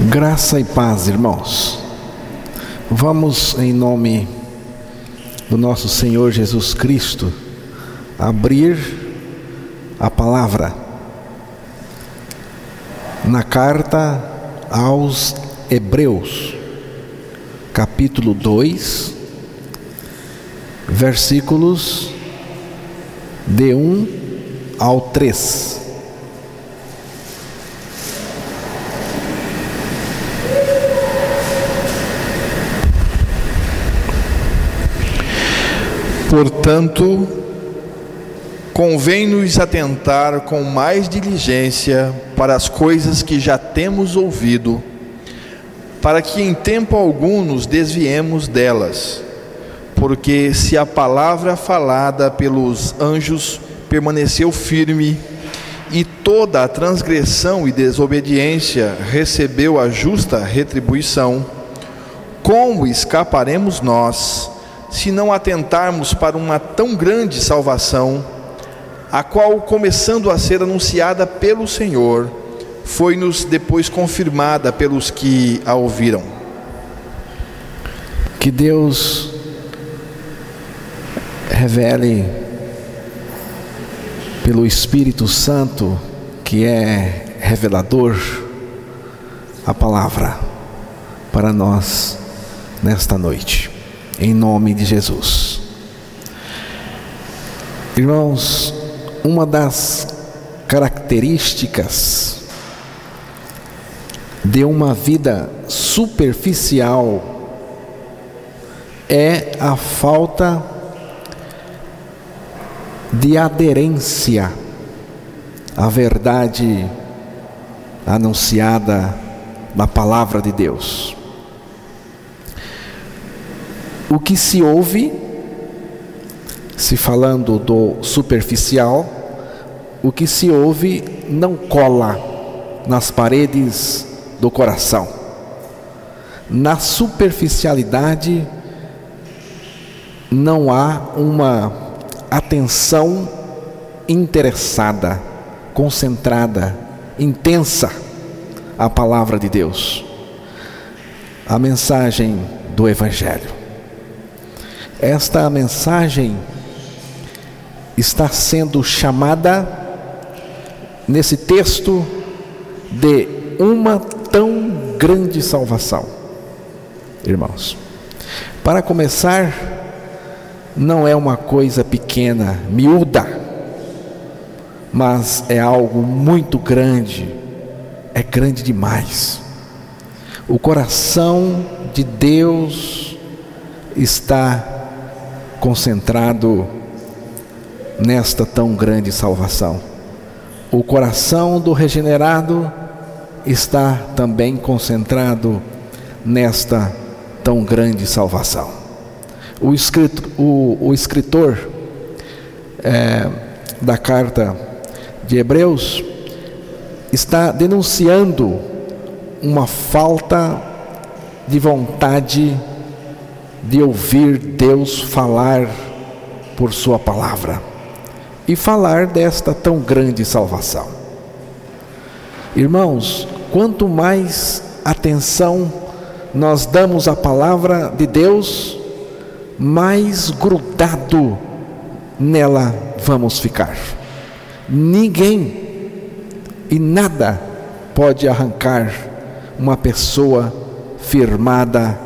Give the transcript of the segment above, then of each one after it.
Graça e paz, irmãos. Vamos, em nome do nosso Senhor Jesus Cristo, abrir a palavra na carta aos Hebreus, capítulo 2, versículos de 1 ao 3. Portanto, convém-nos atentar com mais diligência para as coisas que já temos ouvido, para que em tempo algum nos desviemos delas. Porque se a palavra falada pelos anjos permaneceu firme, e toda a transgressão e desobediência recebeu a justa retribuição, como escaparemos nós, se não atentarmos para uma tão grande salvação, a qual, começando a ser anunciada pelo Senhor, foi-nos depois confirmada pelos que a ouviram? Que Deus revele pelo Espírito Santo, que é revelador, a palavra para nós nesta noite, em nome de Jesus. Irmãos, uma das características de uma vida superficial é a falta de aderência à verdade anunciada na palavra de Deus. O que se ouve, se falando do superficial, o que se ouve não cola nas paredes do coração. Na superficialidade não há uma atenção interessada, concentrada, intensa à palavra de Deus, a mensagem do Evangelho. Esta mensagem está sendo chamada nesse texto de uma tão grande salvação. Irmãos, para começar, não é uma coisa pequena, miúda, mas é algo muito grande, é grande demais. O coração de Deus está concentrado nesta tão grande salvação. O coração do regenerado está também concentrado nesta tão grande salvação. O escritor da carta de Hebreus está denunciando uma falta de vontade de ouvir Deus falar por sua palavra e falar desta tão grande salvação. Irmãos, quanto mais atenção nós damos à palavra de Deus, mais grudado nela vamos ficar. Ninguém e nada pode arrancar uma pessoa firmada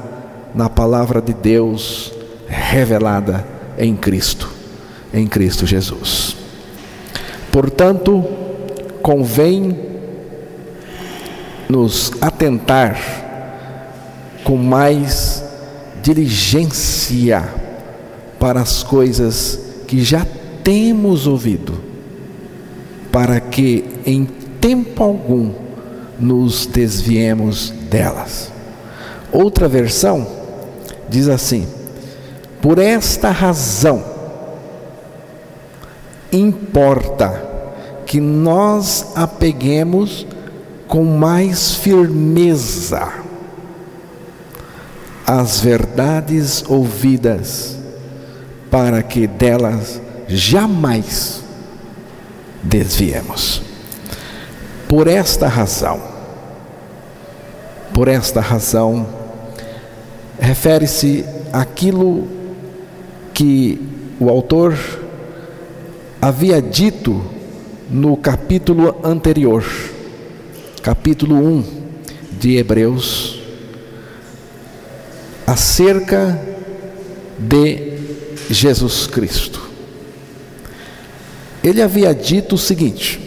na palavra de Deus revelada em Cristo Jesus. Portanto, convém nos atentar com mais diligência para as coisas que já temos ouvido, para que em tempo algum nos desviemos delas. Outra versão diz assim: por esta razão importa que nós apeguemos com mais firmeza as verdades ouvidas, para que delas jamais desviemos. Por esta razão, por esta razão, refere-se àquilo que o autor havia dito no capítulo anterior, capítulo 1 de Hebreus, acerca de Jesus Cristo. Ele havia dito o seguinte: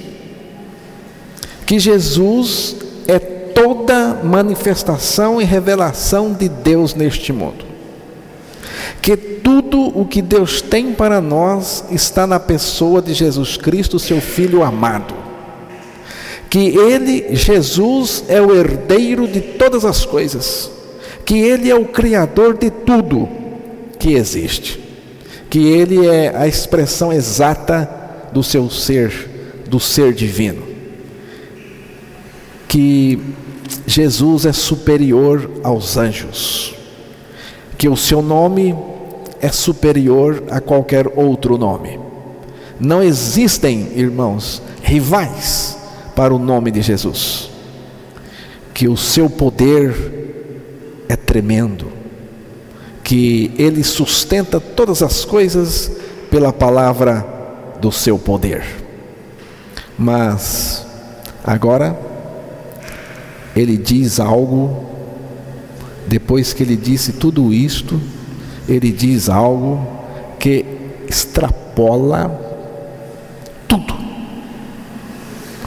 que Jesus é toda manifestação e revelação de Deus neste mundo, que tudo o que Deus tem para nós está na pessoa de Jesus Cristo, seu Filho amado, que Ele, Jesus, é o herdeiro de todas as coisas, que Ele é o Criador de tudo que existe, que Ele é a expressão exata do seu ser, do ser divino, que Jesus é superior aos anjos, que o seu nome é superior a qualquer outro nome. Não existem, irmãos, rivais para o nome de Jesus, que o seu poder é tremendo, que Ele sustenta todas as coisas pela palavra do seu poder. Mas agora Ele diz algo, depois que Ele disse tudo isto, Ele diz algo que extrapola tudo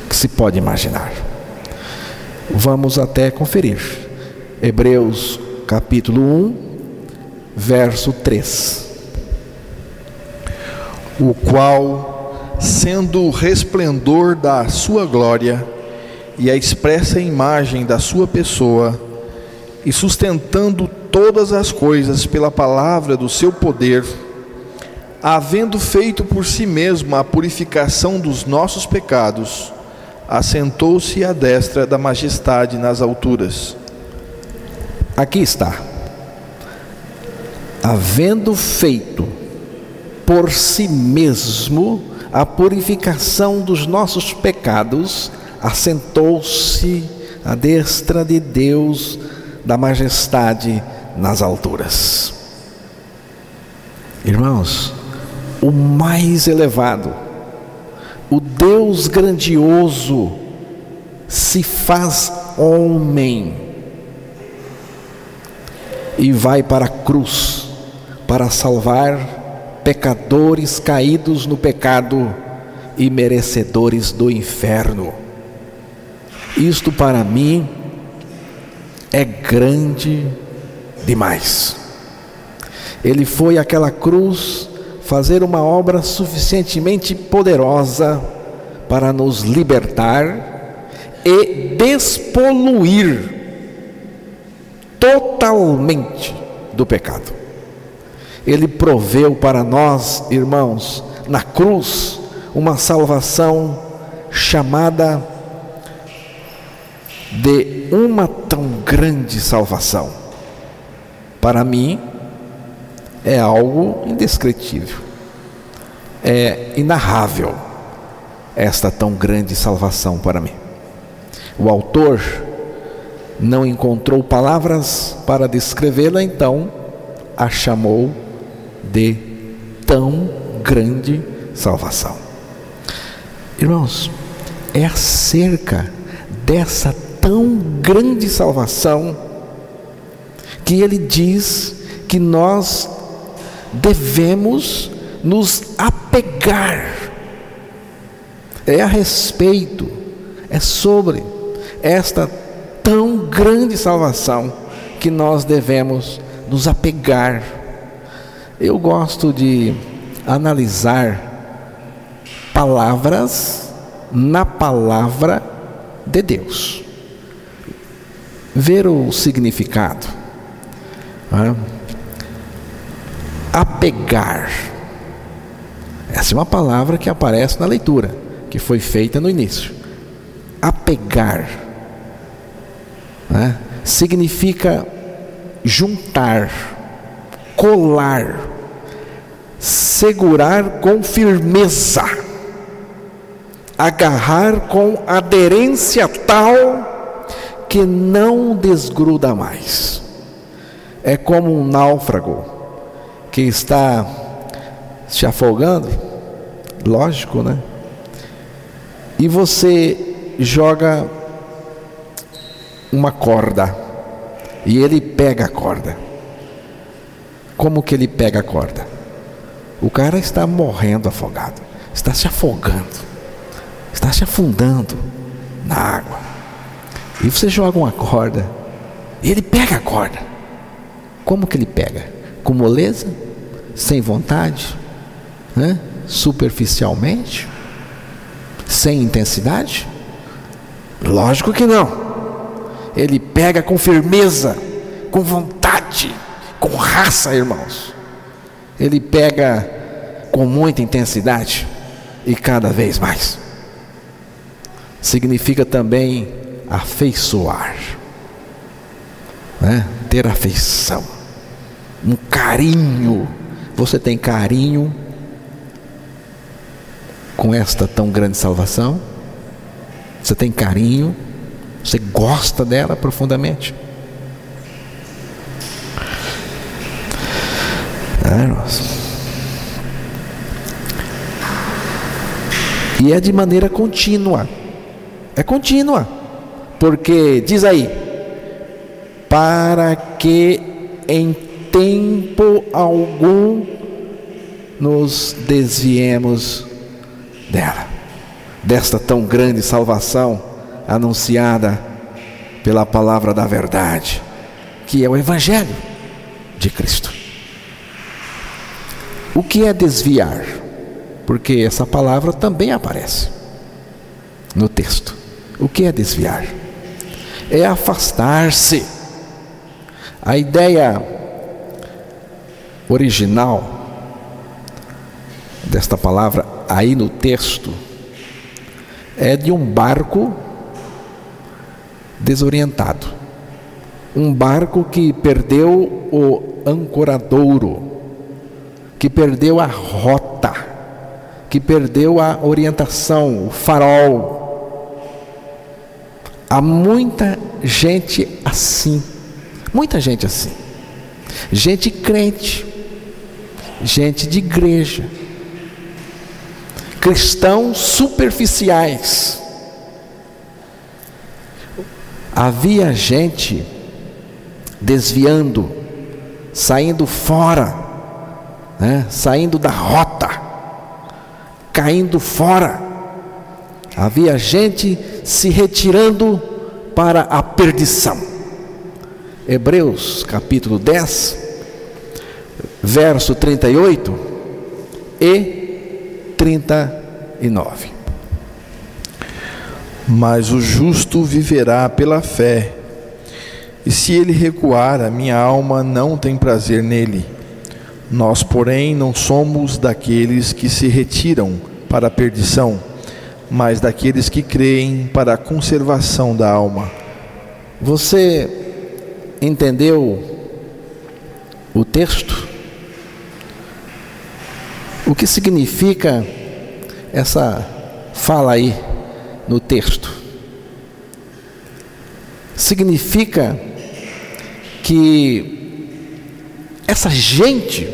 que se pode imaginar. Vamos até conferir. Hebreus capítulo 1, verso 3. O qual, sendo o resplendor da sua glória e a expressa imagem da sua pessoa, e sustentando todas as coisas pela palavra do seu poder, havendo feito por si mesmo a purificação dos nossos pecados, assentou-se à destra da majestade nas alturas. Aqui está. Havendo feito por si mesmo a purificação dos nossos pecados, assentou-se à destra de Deus da majestade nas alturas. Irmãos, o mais elevado, o Deus grandioso, se faz homem e vai para a cruz para salvar pecadores caídos no pecado e merecedores do inferno. Isto para mim é grande demais. Ele foi àquela cruz fazer uma obra suficientemente poderosa para nos libertar e despoluir totalmente do pecado. Ele proveu para nós, irmãos, na cruz, uma salvação chamada de uma tão grande salvação. Para mim é algo indescritível, é inarrável esta tão grande salvação para mim. O autor não encontrou palavras para descrevê-la, então a chamou de tão grande salvação. Irmãos, é acerca dessa tão grande salvação que ele diz que nós devemos nos apegar. É a respeito, é sobre esta tão grande salvação que nós devemos nos apegar. Eu gosto de analisar palavras na palavra de Deus, ver o significado. Apegar, essa é uma palavra que aparece na leitura, que foi feita no início. Apegar, significa juntar, colar, segurar com firmeza, agarrar com aderência tal porque não desgruda mais. É como um náufrago que está se afogando, lógico, né? E você joga uma corda e ele pega a corda. Como que ele pega a corda? O cara está morrendo afogado, está se afogando, está se afundando na água. E você joga uma corda e ele pega a corda. Como que ele pega? Com moleza? Sem vontade? Né? Superficialmente? Sem intensidade? Lógico que não. Ele pega com firmeza, com vontade, com raça, irmãos. Ele pega com muita intensidade e cada vez mais. Significa também afeiçoar, né? Ter afeição, um carinho. Você tem carinho com esta tão grande salvação? Você tem carinho? Você gosta dela profundamente? Irmãos. E é de maneira contínua. É contínua. Porque, diz aí, para que em tempo algum nos desviemos dela, desta tão grande salvação anunciada pela palavra da verdade, que é o Evangelho de Cristo. O que é desviar? Porque essa palavra também aparece no texto. O que é desviar? É afastar-se. A ideia original desta palavra aí no texto é de um barco desorientado, um barco que perdeu o ancoradouro, que perdeu a rota, que perdeu a orientação, o farol. Há muita gente assim, gente crente, gente de igreja, cristãos superficiais. Havia gente desviando, saindo fora, né? Saindo da rota, caindo fora. Havia gente se retirando para a perdição. Hebreus capítulo 10, verso 38 e 39. Mas o justo viverá pela fé, e se ele recuar, a minha alma não tem prazer nele. Nós, porém, não somos daqueles que se retiram para a perdição, mas daqueles que creem para a conservação da alma. Você entendeu o texto? O que significa essa fala aí no texto? Significa que essa gente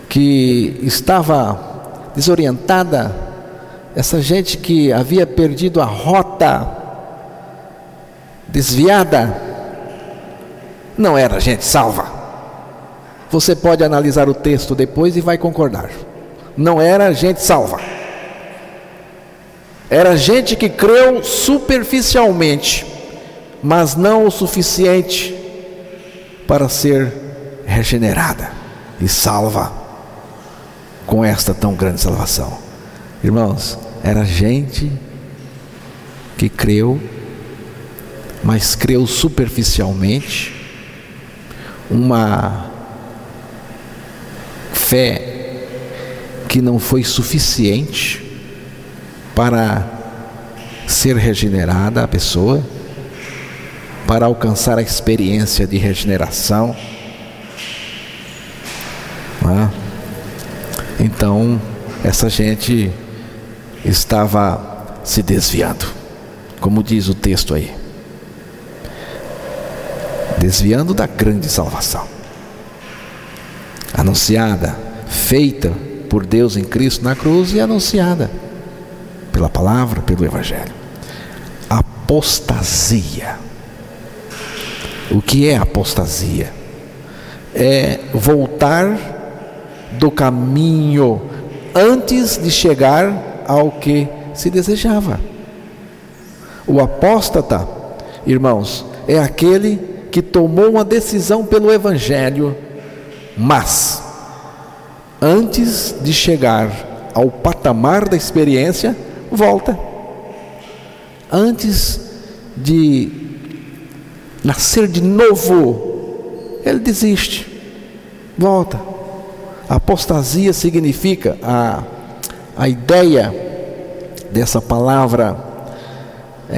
que estava desorientada, essa gente que havia perdido a rota, desviada, não era gente salva. Você pode analisar o texto depois e vai concordar. Não era gente salva. Era gente que creu superficialmente, mas não o suficiente para ser regenerada e salva com esta tão grande salvação. Irmãos, era gente que creu, mas creu superficialmente, uma fé que não foi suficiente para ser regenerada a pessoa, para alcançar a experiência de regeneração. Então, essa gente estava se desviando, como diz o texto aí. desviando da grande salvação, anunciada, feita por Deus em Cristo na cruz e anunciada pela palavra, pelo Evangelho. Apostasia. O que é apostasia? É voltar do caminho antes de chegar ao que se desejava. O apóstata, irmãos, é aquele que tomou uma decisão pelo Evangelho, mas antes de chegar ao patamar da experiência, volta. Antes de nascer de novo, ele desiste, volta. Apostasia significa, a ideia dessa palavra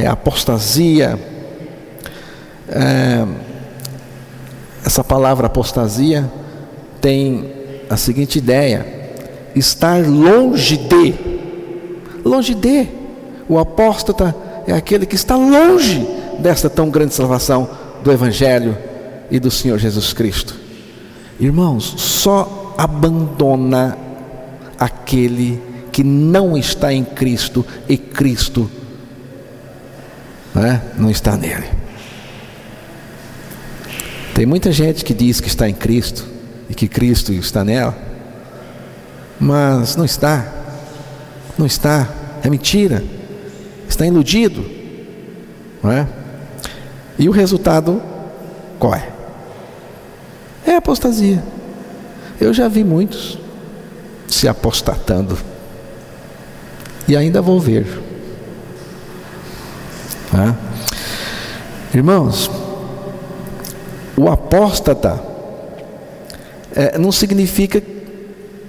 apostasia, essa palavra apostasia tem a seguinte ideia: estar longe de. O apóstata é aquele que está longe desta tão grande salvação do Evangelho e do Senhor Jesus Cristo. Irmãos, só abandona aquele que não está em Cristo e Cristo não está nele. Tem muita gente que diz que está em Cristo e que Cristo está nela, mas não está, é mentira, está iludido, não é? E o resultado qual é? É apostasia. Eu já vi muitos se apostatando e ainda vou ver, né? Irmãos, o apóstata não significa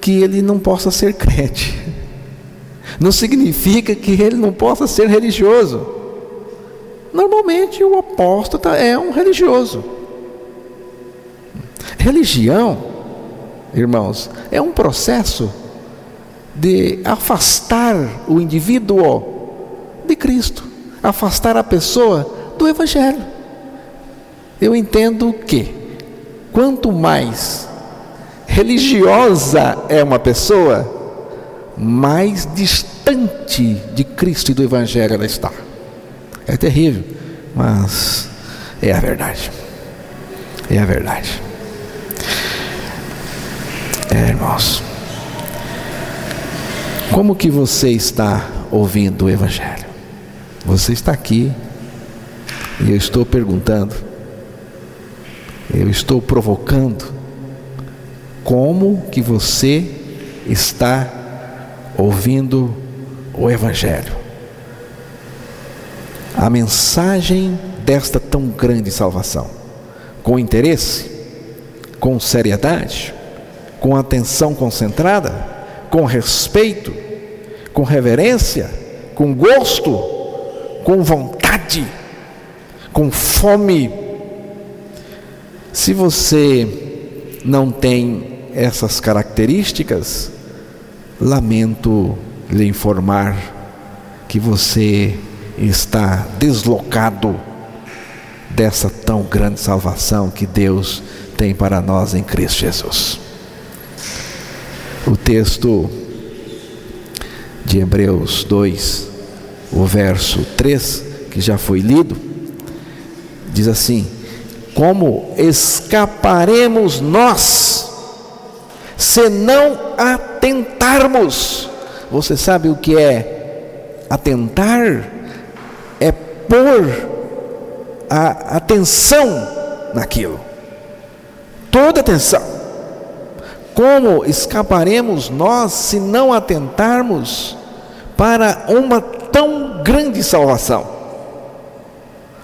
que ele não possa ser crente, não significa que ele não possa ser religioso. Normalmente o apóstata é um religioso. Religião, irmãos, é um processo de afastar o indivíduo de Cristo, afastar a pessoa do Evangelho. Eu entendo que quanto mais religiosa é uma pessoa, mais distante de Cristo e do Evangelho ela está. É terrível, mas é a verdade. É a verdade. Irmãos, como que você está ouvindo o Evangelho? Você está aqui e eu estou perguntando, eu estou provocando, como que você está ouvindo o Evangelho? A mensagem desta tão grande salvação, com interesse, com seriedade, com atenção concentrada, com respeito, com reverência, com gosto, com vontade, com fome. Se você não tem essas características, lamento lhe informar que você está deslocado dessa tão grande salvação que Deus tem para nós em Cristo Jesus. O texto de Hebreus 2, o verso 3, que já foi lido, diz assim: como escaparemos nós se não atentarmos? Você sabe o que é atentar? É pôr a atenção naquilo, toda atenção. Como escaparemos nós se não atentarmos para uma tão grande salvação,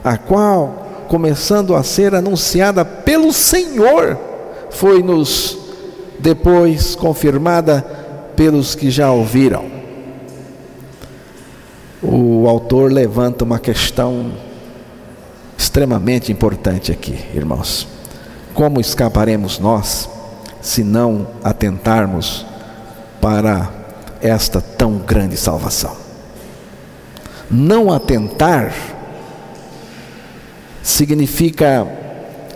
a qual, começando a ser anunciada pelo Senhor, foi-nos depois confirmada pelos que já ouviram? O autor levanta uma questão extremamente importante aqui, irmãos. Como escaparemos nós se não atentarmos para esta tão grande salvação? Não atentar significa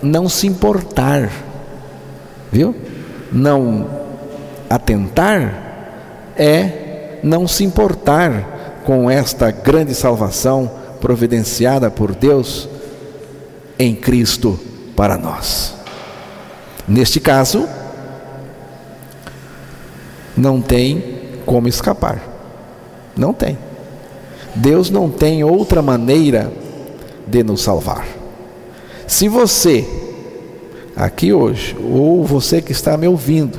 não se importar, viu? Não atentar é não se importar com esta grande salvação providenciada por Deus em Cristo para nós. Neste caso, não tem como escapar. Não tem. Deus não tem outra maneira de nos salvar. Se você, aqui hoje, ou você que está me ouvindo,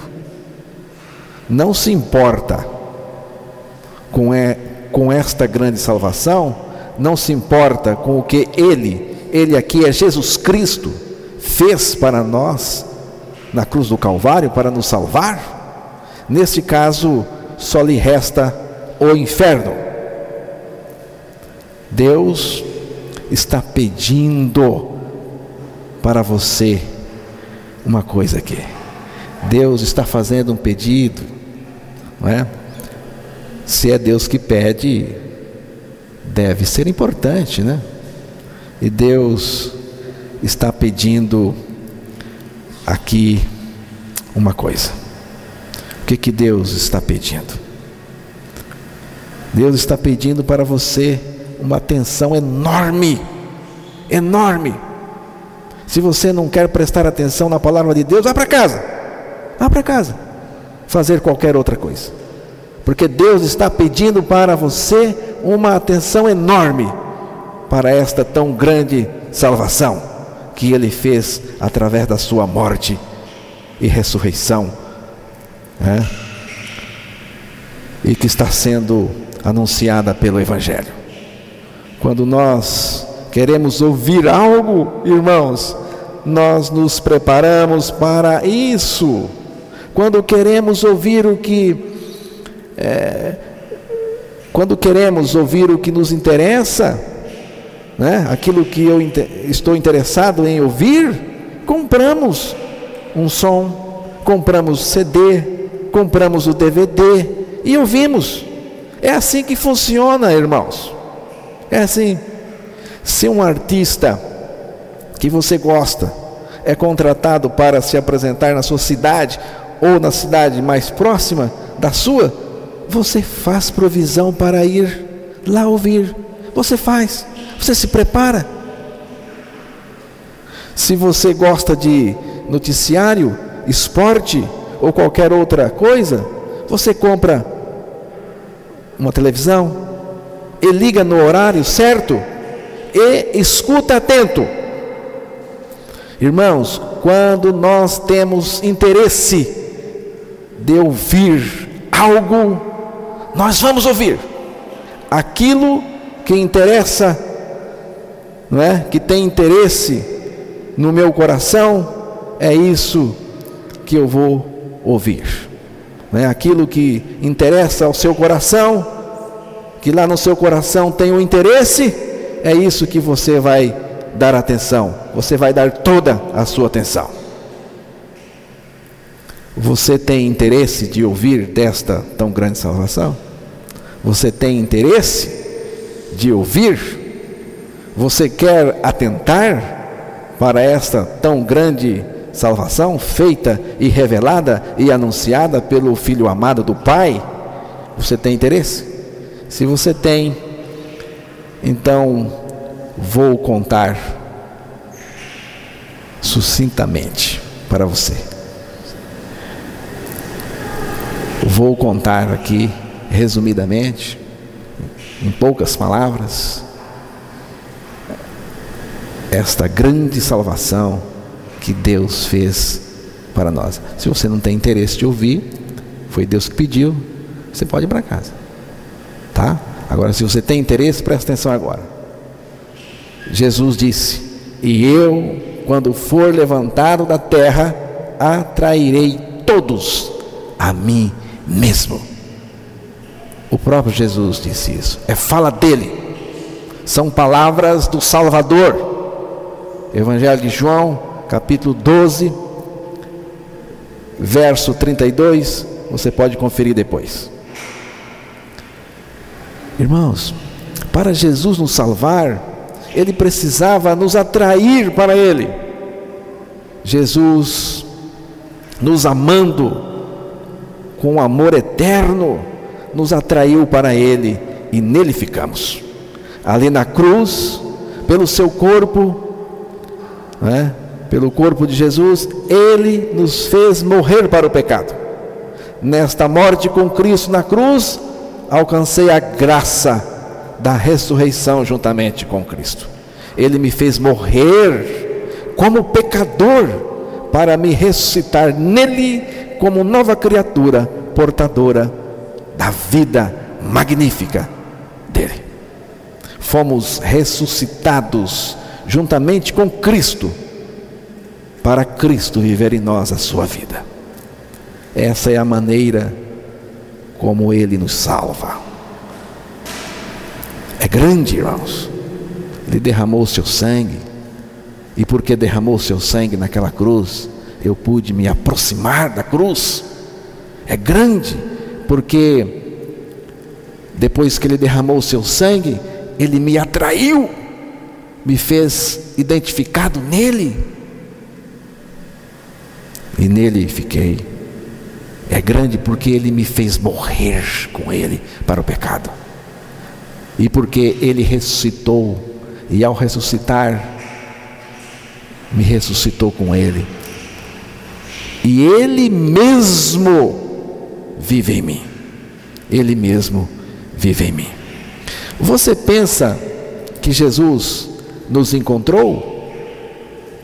não se importa com esta grande salvação, não se importa com o que Ele aqui é Jesus Cristo, fez para nós, na cruz do Calvário, para nos salvar, neste caso, só lhe resta o inferno. Deus está pedindo para você uma coisa aqui. Deus está fazendo um pedido, não é? Se é Deus que pede, deve ser importante, né? E Deus está pedindo aqui uma coisa. O que Deus está pedindo? Deus está pedindo para você uma atenção enorme, enorme. Se você não quer prestar atenção na palavra de Deus, vá para casa, fazer qualquer outra coisa, porque Deus está pedindo para você uma atenção enorme para esta tão grande salvação que Ele fez através da sua morte e ressurreição, né? E que está sendo anunciada pelo Evangelho. Quando nós queremos ouvir algo, irmãos, nós nos preparamos para isso. Quando queremos ouvir o que nos interessa, né? Aquilo que eu estou interessado em ouvir, compramos um som, compramos CD, compramos o DVD e ouvimos. É assim que funciona, irmãos. É assim. Se um artista que você gosta é contratado para se apresentar na sua cidade ou na cidade mais próxima da sua, você faz provisão para ir lá ouvir. Você se prepara. Se você gosta de noticiário, esporte ou qualquer outra coisa, você compra uma televisão e liga no horário certo e escuta atento. Irmãos, quando nós temos interesse de ouvir algo, nós vamos ouvir aquilo que interessa, não é? Que tem interesse no meu coração, é isso que eu vou ouvir, não é? Aquilo que interessa ao seu coração, que lá no seu coração tem um interesse, é isso que você vai dar atenção, você vai dar toda a sua atenção. Você tem interesse de ouvir desta tão grande salvação? Você tem interesse de ouvir? Você quer atentar para esta tão grande salvação feita e revelada e anunciada pelo Filho amado do Pai? Você tem interesse? Se você tem, então vou contar sucintamente para você. Vou contar aqui, resumidamente, em poucas palavras, esta grande salvação que Deus fez para nós. Se você não tem interesse de ouvir, foi Deus que pediu, você pode ir para casa, tá? Agora, se você tem interesse, presta atenção agora. Jesus disse: e eu, quando for levantado da terra, atrairei todos a mim mesmo. O próprio Jesus disse isso, é fala dele, são palavras do Salvador. Evangelho de João, capítulo 12, verso 32, você pode conferir depois. Irmãos, para Jesus nos salvar, Ele precisava nos atrair para Ele. Jesus, nos amando com amor eterno, nos atraiu para Ele e nele ficamos. Ali na cruz, pelo seu corpo, pelo corpo de Jesus, Ele nos fez morrer para o pecado. Nesta morte com Cristo na cruz, alcancei a graça da ressurreição juntamente com Cristo. Ele me fez morrer como pecador para me ressuscitar nele como nova criatura, portadora da vida magnífica dele. Fomos ressuscitados juntamente com Cristo, para Cristo viver em nós a sua vida. Essa é a maneira como Ele nos salva. É grande, irmãos. Ele derramou o seu sangue, e porque derramou o seu sangue naquela cruz, eu pude me aproximar da cruz. É grande, porque depois que Ele derramou o seu sangue, Ele me atraiu, me fez identificado nele, e nele fiquei. É grande porque Ele me fez morrer com Ele para o pecado, e porque Ele ressuscitou, e ao ressuscitar, me ressuscitou com Ele, e Ele mesmo vive em mim. Ele mesmo vive em mim. Você pensa que Jesus nos encontrou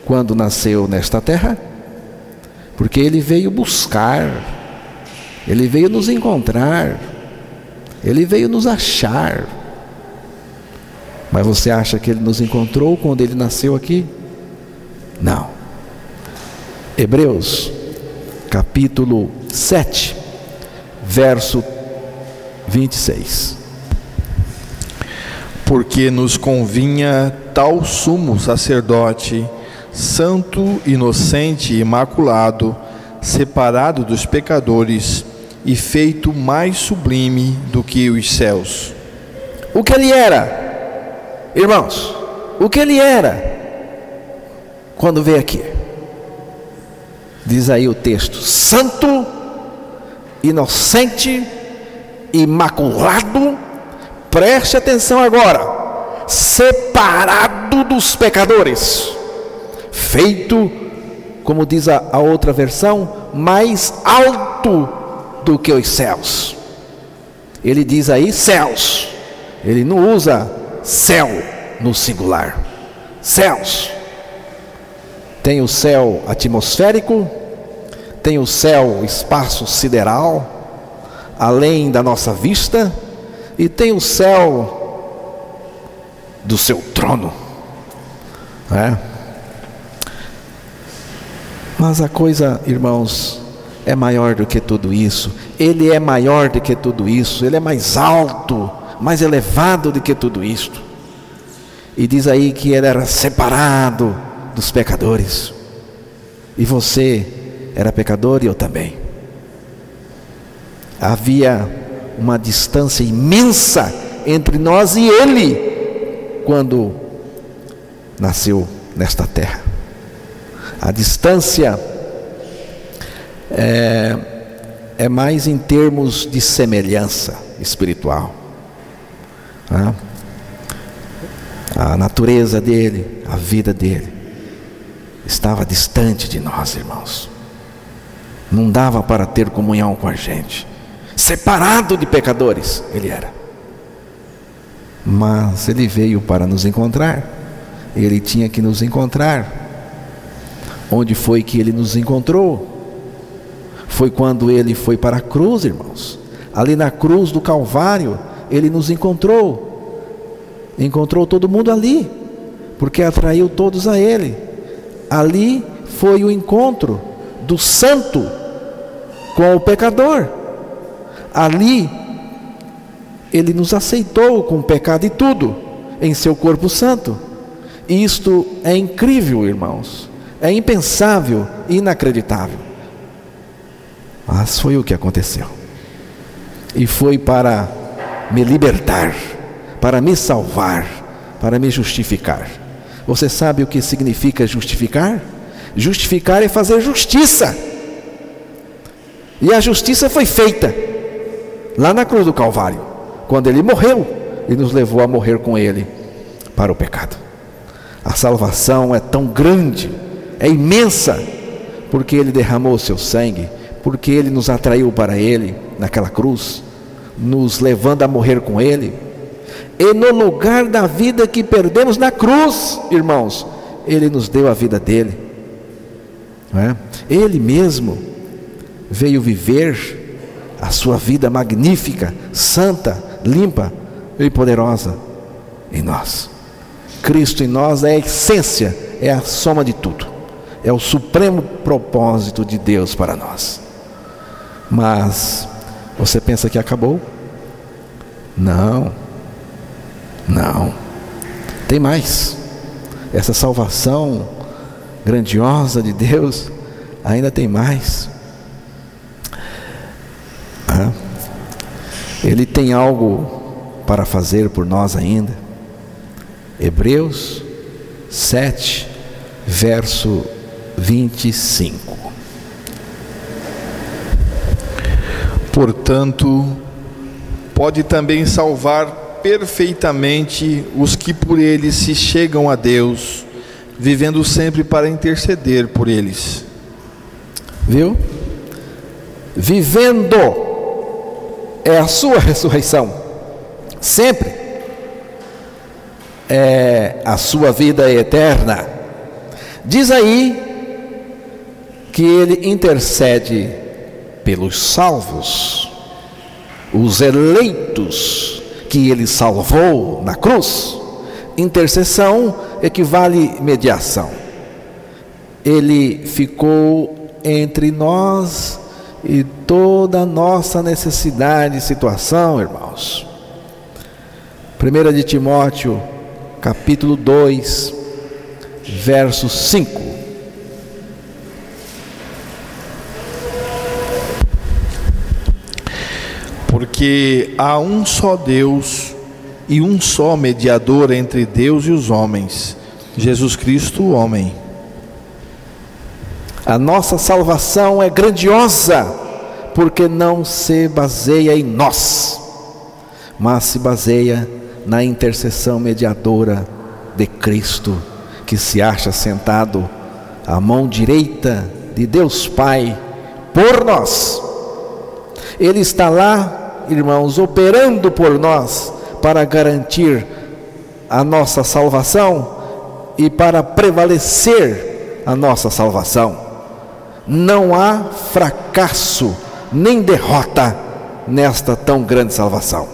quando nasceu nesta terra? Porque Ele veio buscar, Ele veio nos encontrar, Ele veio nos achar. Mas você acha que Ele nos encontrou quando Ele nasceu aqui? Não. Hebreus capítulo 7, verso 26. Porque nos convinha tal sumo sacerdote, santo, inocente e imaculado, separado dos pecadores e feito mais sublime do que os céus. O que Ele era, irmãos? O que Ele era quando veio aqui? Diz aí o texto: santo, inocente, imaculado. Preste atenção agora: separado dos pecadores, feito, como diz a outra versão, mais alto do que os céus. Ele diz aí céus, ele não usa céu no singular. Céus. Tem o céu atmosférico, tem o céu espaço sideral, além da nossa vista, e tem o céu do seu trono, Mas a coisa, irmãos, é maior do que tudo isso. Ele é maior do que tudo isso. Ele é mais alto, mais elevado do que tudo isto. E diz aí que Ele era separado dos pecadores. E você era pecador e eu também. Havia uma distância imensa entre nós e Ele quando nasceu nesta terra. A distância é mais em termos de semelhança espiritual. A natureza dele, a vida dele, estava distante de nós, irmãos. Não dava para ter comunhão com a gente. Separado de pecadores, Ele era. Mas Ele veio para nos encontrar. Ele tinha que nos encontrar. Onde foi que Ele nos encontrou? Foi quando Ele foi para a cruz, irmãos. Ali na cruz do Calvário, Ele nos encontrou. Encontrou todo mundo ali, porque atraiu todos a Ele. Ali foi o encontro do santo com o pecador. Ali Ele nos aceitou com o pecado e tudo em seu corpo santo. E isto é incrível, irmãos. É impensável, inacreditável. Mas foi o que aconteceu. E foi para me libertar, para me salvar, para me justificar. Você sabe o que significa justificar? Justificar é fazer justiça. E a justiça foi feita lá na cruz do Calvário, quando Ele morreu e nos levou a morrer com Ele para o pecado. A salvação é tão grande, é imensa, porque Ele derramou o seu sangue, porque Ele nos atraiu para Ele naquela cruz, nos levando a morrer com Ele. E no lugar da vida que perdemos na cruz, irmãos, Ele nos deu a vida dele, não é? Ele mesmo veio viver a sua vida magnífica, santa, limpa e poderosa em nós. Cristo em nós é a essência, é a soma de tudo, é o supremo propósito de Deus para nós. Mas você pensa que acabou? Não, tem mais. Essa salvação grandiosa de Deus ainda tem mais. Ele tem algo para fazer por nós ainda. Hebreus 7, verso 25. Portanto, pode também salvar perfeitamente os que por Ele se chegam a Deus, vivendo sempre para interceder por eles. Viu? Vivendo é a sua ressurreição, sempre é a sua vida eterna. Diz aí que Ele intercede pelos salvos, os eleitos que Ele salvou na cruz. Intercessão equivale mediação. Ele ficou entre nós e toda a nossa necessidade e situação, irmãos. 1 de Timóteo, capítulo 2, verso 5. Porque há um só Deus e um só mediador entre Deus e os homens, Jesus Cristo, o homem. A nossa salvação é grandiosa, porque não se baseia em nós, mas se baseia na intercessão mediadora de Cristo, que se acha sentado à mão direita de Deus Pai por nós. Ele está lá, irmãos, operando por nós para garantir a nossa salvação e para prevalecer a nossa salvação. Não há fracasso nem derrota nesta tão grande salvação.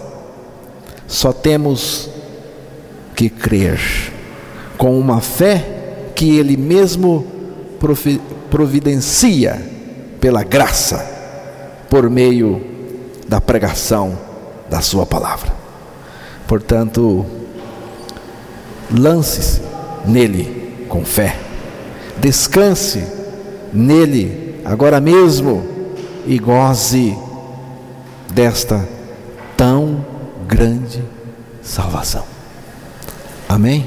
Só temos que crer com uma fé que Ele mesmo providencia pela graça, por meio da pregação da sua palavra. Portanto, lance-se nele com fé, descanse nele agora mesmo e goze desta tão grande salvação. Amém?